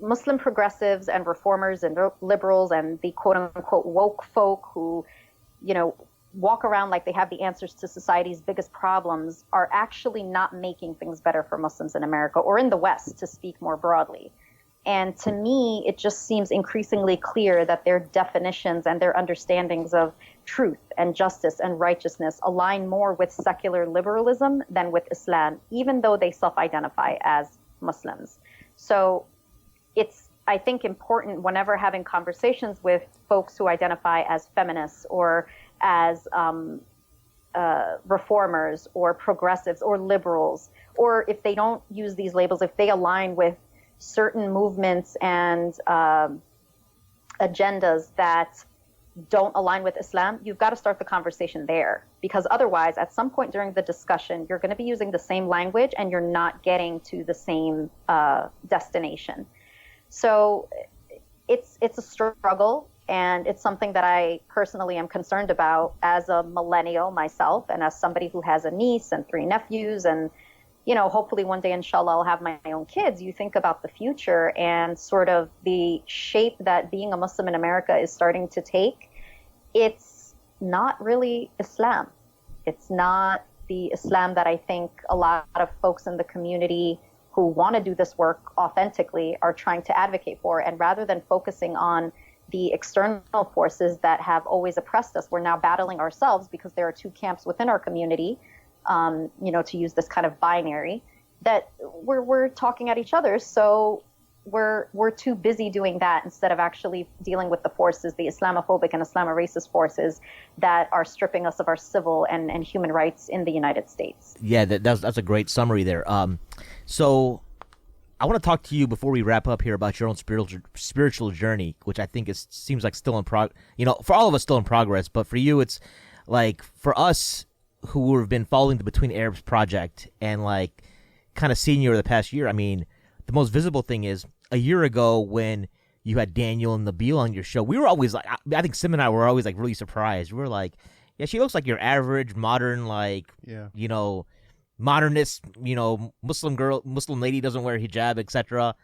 Muslim progressives and reformers and liberals and the quote unquote woke folk who, walk around like they have the answers to society's biggest problems are actually not making things better for Muslims in America or in the West, to speak more broadly. And to me, it just seems increasingly clear that their definitions and their understandings of truth and justice and righteousness align more with secular liberalism than with Islam, even though they self-identify as Muslims. So it's, I think, important whenever having conversations with folks who identify as feminists or as reformers or progressives or liberals, or if they don't use these labels, if they align with certain movements and agendas that don't align with Islam, you've got to start the conversation there. Because otherwise, at some point during the discussion, you're going to be using the same language and you're not getting to the same destination. So it's a struggle, and it's something that I personally am concerned about as a millennial myself, and as somebody who has a niece and 3 nephews, and hopefully one day, inshallah, I'll have my own kids. You think about the future and sort of the shape that being a Muslim in America is starting to take. It's not really Islam. It's not the Islam that I think a lot of folks in the community who want to do this work authentically are trying to advocate for. And rather than focusing on the external forces that have always oppressed us, we're now battling ourselves because there are 2 camps within our community, to use this kind of binary, that we're talking at each other. So we're too busy doing that instead of actually dealing with the forces, the Islamophobic and Islamoracist forces that are stripping us of our civil and human rights in the United States. Yeah, that's a great summary there. So I want to talk to you before we wrap up here about your own spiritual journey, which I think seems like still in for all of us still in progress, but for you, it's like, for us who have been following the Between Arabs project and like kind of seeing you over the past year, I mean, the most visible thing is a year ago when you had Daniel and Nabil on your show, we were always like, I think Sim and I were always like really surprised. We were like, yeah, she looks like your average modern, like, modernist, Muslim lady, doesn't wear hijab, etc.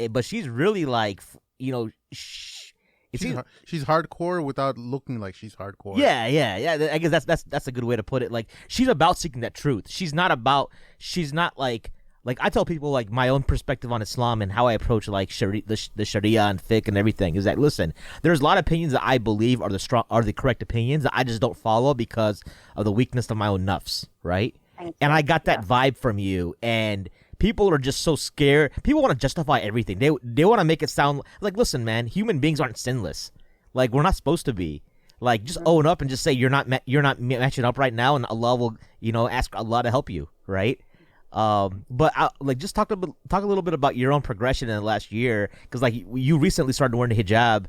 But she's really like, She's hardcore without looking like she's hardcore. Yeah. I guess that's a good way to put it. Like, she's about seeking that truth. She's not like I tell people, like, my own perspective on Islam and how I approach, like, the Sharia and fiqh and everything is that, listen, there's a lot of opinions that I believe are the correct opinions that I just don't follow because of the weakness of my own nafs, right? And I got that vibe from you, and people are just so scared. People want to justify everything. They want to make it sound like, listen, man, human beings aren't sinless. Like, we're not supposed to be. Like, just own up and just say you're not matching up right now, and Allah will, ask Allah to help you, right? But just talk a little bit about your own progression in the last year, because like you recently started wearing the hijab.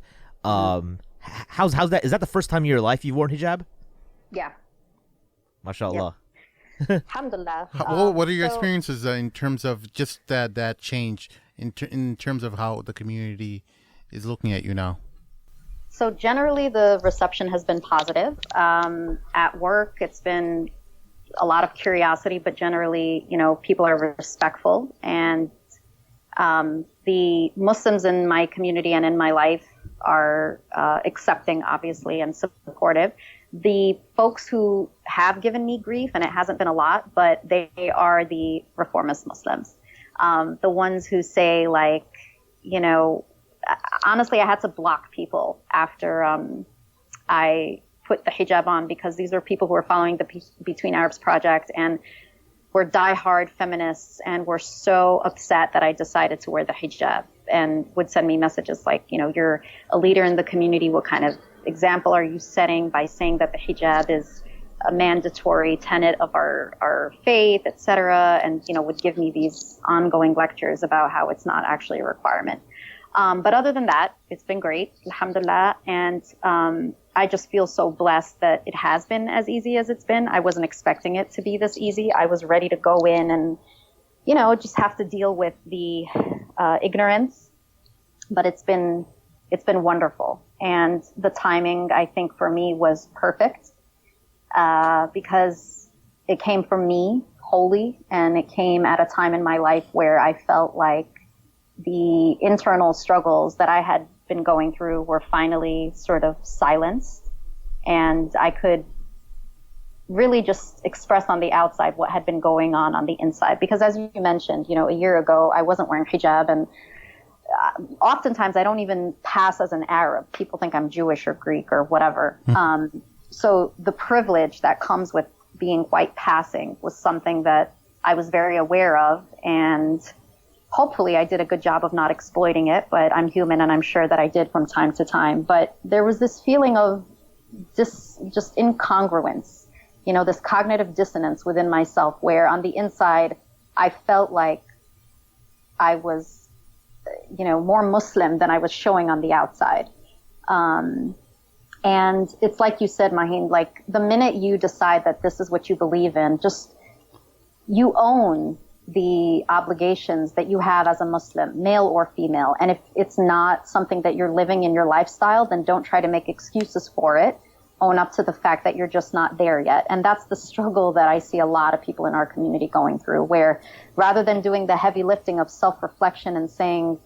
How's that? Is that the first time in your life you've worn hijab? Yeah. MashaAllah. Yep. Alhamdulillah. What are your experiences in terms of just that change in terms of how the community is looking at you now? So generally, the reception has been positive. At work, it's been a lot of curiosity, but generally, people are respectful. And the Muslims in my community and in my life are accepting, obviously, and supportive. The folks who have given me grief, and it hasn't been a lot, but they are the reformist Muslims. The ones who say, like, honestly, I had to block people after I put the hijab on, because these are people who are following the Between Arabs project and were diehard feminists and were so upset that I decided to wear the hijab, and would send me messages like, you're a leader in the community. What kind of example are you setting by saying that the hijab is a mandatory tenet of our faith, etc., and would give me these ongoing lectures about how it's not actually a requirement. But other than that, it's been great, alhamdulillah. And I just feel so blessed that it has been as easy as it's been. I wasn't expecting it to be this easy. I was ready to go in and, just have to deal with the ignorance. But it's been wonderful. And the timing, I think, for me was perfect because it came from me wholly, and it came at a time in my life where I felt like the internal struggles that I had been going through were finally sort of silenced, and I could really just express on the outside what had been going on the inside. Because as you mentioned, a year ago, I wasn't wearing hijab, and oftentimes I don't even pass as an Arab. People think I'm Jewish or Greek or whatever. So the privilege that comes with being white passing was something that I was very aware of, and hopefully I did a good job of not exploiting it, but I'm human and I'm sure that I did from time to time. But there was this feeling of just incongruence, this cognitive dissonance within myself, where on the inside I felt like I was, more Muslim than I was showing on the outside. And it's like you said, Mahin, like the minute you decide that this is what you believe in, just you own the obligations that you have as a Muslim, male or female. And if it's not something that you're living in your lifestyle, then don't try to make excuses for it. Own up to the fact that you're just not there yet. And that's the struggle that I see a lot of people in our community going through, where rather than doing the heavy lifting of self-reflection and saying,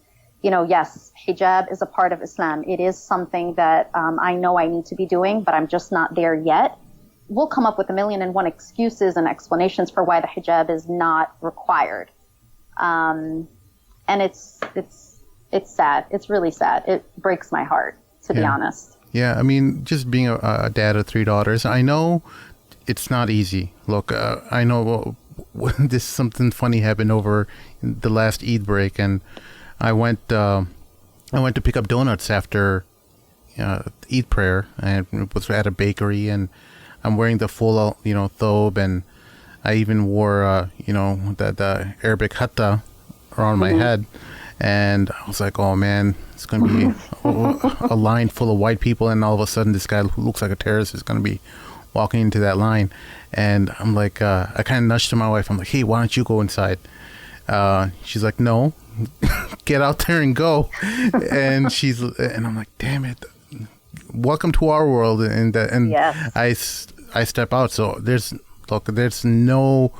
yes, hijab is a part of Islam. It is something that I know I need to be doing, but I'm just not there yet. We'll come up with 1,000,001 excuses and explanations for why the hijab is not required. And it's sad. It's really sad. It breaks my heart, to be honest. Yeah, I mean, just being a dad of 3 daughters, I know it's not easy. Look, I know this something funny happened over the last Eid break, and I went to pick up donuts after Eid prayer, and it was at a bakery, and I'm wearing the full, thobe, and I even wore, the Arabic hatta around my head. And I was like, oh man, it's going to be a line full of white people. And all of a sudden, this guy who looks like a terrorist is going to be walking into that line. And I'm like, I kind of nudged to my wife. I'm like, hey, why don't you go inside? She's like, no, get out there and go. And I'm like, damn it. Welcome to our world. And yes. I step out. So there's no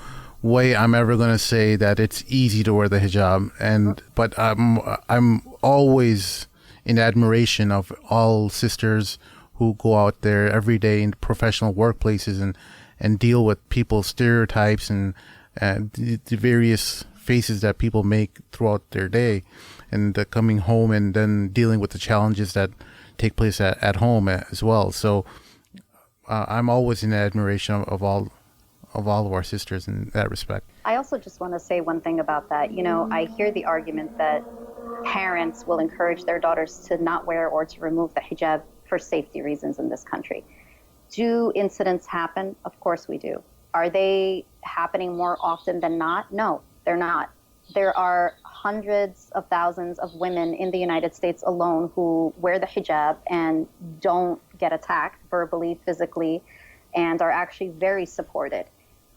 way I'm ever going to say that it's easy to wear the hijab, but I'm always in admiration of all sisters who go out there every day in professional workplaces and deal with people's stereotypes and the various faces that people make throughout their day, and coming home and then dealing with the challenges that take place at home as well. So I'm always in admiration of all of our sisters in that respect. I also just want to say one thing about that. I hear the argument that parents will encourage their daughters to not wear or to remove the hijab for safety reasons in this country. Do incidents happen? Of course we do. Are they happening more often than not? No, they're not. There are hundreds of thousands of women in the United States alone who wear the hijab and don't get attacked verbally, physically, and are actually very supported.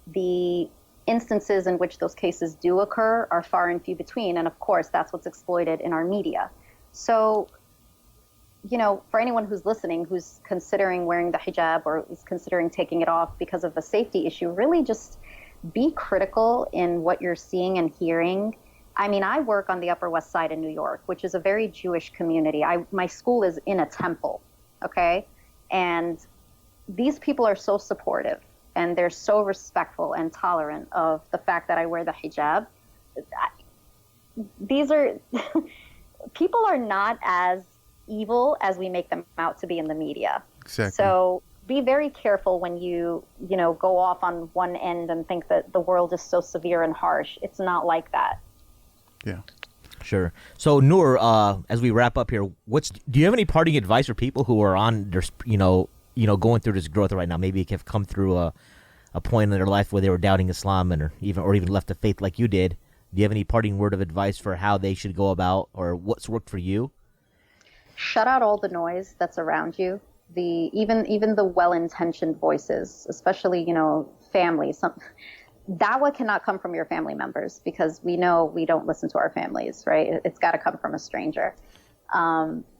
The instances in which those cases do occur are far and few between, and of course that's what's exploited in our media. So, for anyone who's listening, who's considering wearing the hijab or is considering taking it off because of a safety issue, really just be critical in what you're seeing and hearing. I mean, I work on the Upper West Side in New York, which is a very Jewish community. My school is in a temple, okay? And these people are so supportive and they're so respectful and tolerant of the fact that I wear the hijab. People are not as evil as we make them out to be in the media. Exactly. So be very careful when you go off on one end and think that the world is so severe and harsh. It's not like that. Yeah. Sure. So Noor, as we wrap up here, do you have any parting advice for people who are on their, going through this growth right now? Maybe have come through a point in their life where they were doubting Islam or even left the faith like you did. Do you have any parting word of advice for how they should go about or what's worked for you? Shut out all the noise that's around you. Even the well-intentioned voices, especially, family. Dawah cannot come from your family members because we know we don't listen to our families, right? It's got to come from a stranger.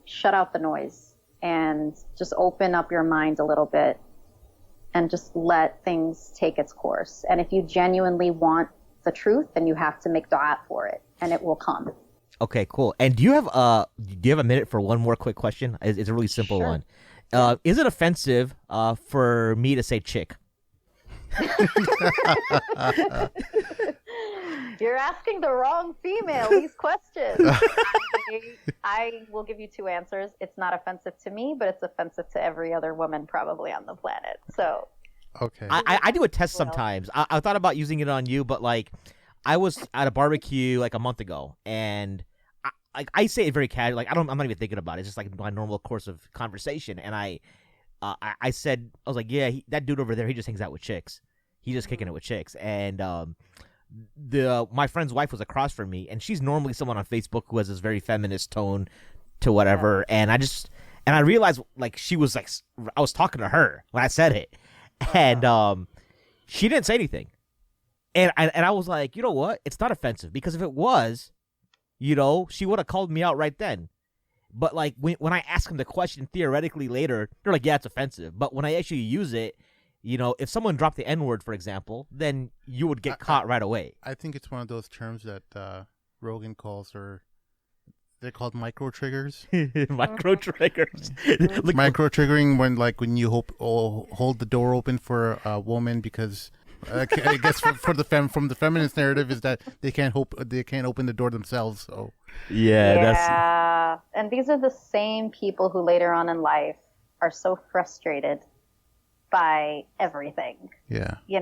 Shut out the noise and just open up your mind a little bit and just let things take its course. And if you genuinely want the truth, then you have to make dua for it and it will come. Okay, cool. And do you have a minute for one more quick question? It's a really simple Sure. one. Is it offensive for me to say chick? You're asking the wrong female these questions. I will give you two answers. It's not offensive to me, but it's offensive to every other woman probably on the planet. So, okay. I do a test sometimes. I thought about using it on you, but I was at a barbecue like a month ago, and I say it very casual. I'm not even thinking about it. It's just like my normal course of conversation. And I said, I was like, yeah, that dude over there, he just hangs out with chicks. He's just kicking it with chicks. And my friend's wife was across from me, and she's normally someone on Facebook who has this very feminist tone to whatever. Yeah. And I realized she was I was talking to her when I said it, and she didn't say anything. And I was like, you know what? It's not offensive, because if it was, she would have called me out right then. But when I ask them the question theoretically later, they're like, yeah, it's offensive. But when I actually use it, if someone dropped the N-word, for example, then you would get caught right away. I think it's one of those terms that Rogan calls, or they're called micro triggers. Micro triggers. Micro triggering when you hold the door open for a woman because I guess from the feminist narrative is that they can't open the door themselves. So yeah, and these are the same people who later on in life are so frustrated by everything. Yeah. You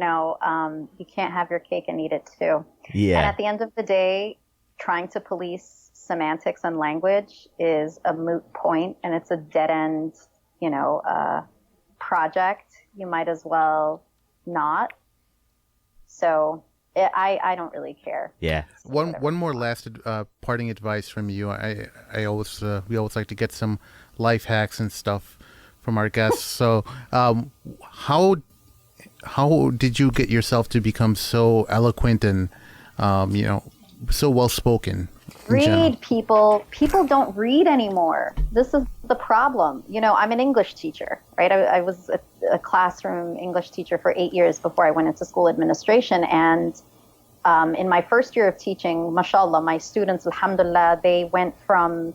can't have your cake and eat it too. Yeah. And at the end of the day, trying to police semantics and language is a moot point, and it's a dead end, project. You might as well not. So I don't really care. Yeah. One more last parting advice from you. We always like to get some life hacks and stuff from our guests. So, how did you get yourself to become so eloquent and so well spoken? Read, people. People don't read anymore. This is the problem. I'm an English teacher, right? I was a classroom English teacher for 8 years before I went into school administration. And in my first year of teaching, mashallah, my students, alhamdulillah, they went from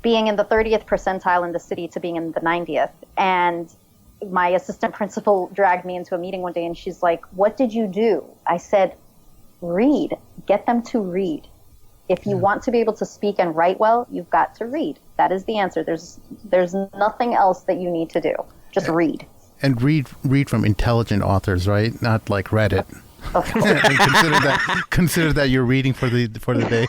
being in the 30th percentile in the city to being in the 90th. And my assistant principal dragged me into a meeting one day and she's like, what did you do? I said, read. Get them to read. If you want to be able to speak and write well, you've got to read. That is the answer. There's nothing else that you need to do. Just read. And read from intelligent authors, right? Not like Reddit. Of course. And consider that you're reading for the day.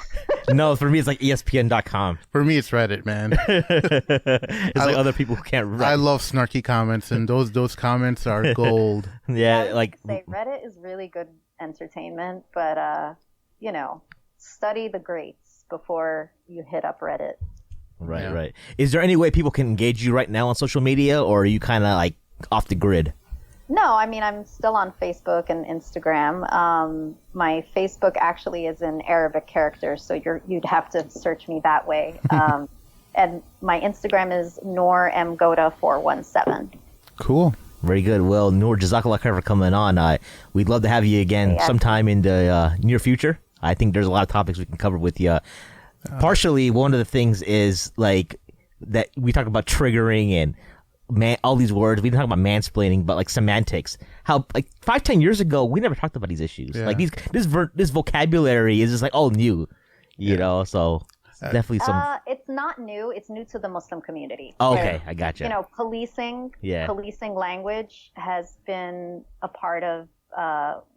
No, for me it's like ESPN.com. For me, it's Reddit, man. It's like other people who can't write. I love snarky comments, and those comments are gold. Yeah, like say Reddit is really good entertainment, but study the greats before you hit up Reddit. Right. Is there any way people can engage you right now on social media, or are you kind of like off the grid? No, I mean, I'm still on Facebook and Instagram. My Facebook actually is in Arabic characters, so you'd have to search me that way. And my Instagram is Nour Goda 417. Cool. Very good. Well, Noor, Jazakallah khair for coming on. We'd love to have you again sometime in the near future. I think there's a lot of topics we can cover with you. Partially, one of the things is like that we talk about triggering and all these words. We didn't talk about mansplaining, but like semantics. How like 5-10 years ago we never talked about these issues. Yeah. Like this vocabulary is just like new, you know. So definitely some. It's not new. It's new to the Muslim community. Oh, okay, I gotcha. Policing language has been a part of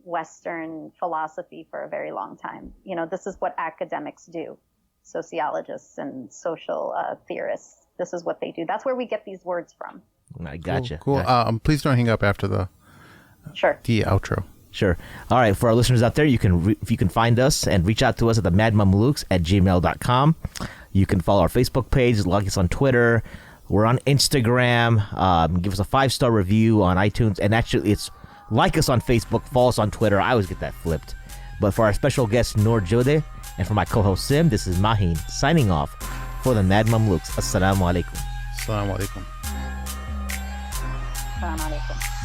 Western philosophy for a very long time. This is what academics do, sociologists and social theorists. This is what they do. That's where we get these words from. I gotcha. Cool. Gotcha. Please don't hang up after the outro. Sure. All right. For our listeners out there, you can find us and reach out to us at the madmamluks@gmail.com. You can follow our Facebook page, like us on Twitter. We're on Instagram. Give us a 5-star review on iTunes. And actually, it's like us on Facebook, follow us on Twitter. I always get that flipped. But for our special guest, Nour Joude, and for my co-host, Sim, this is Mahin signing off for the Mad Mamluks. Assalamu alaikum. Assalamu alaikum. Assalamu alaikum.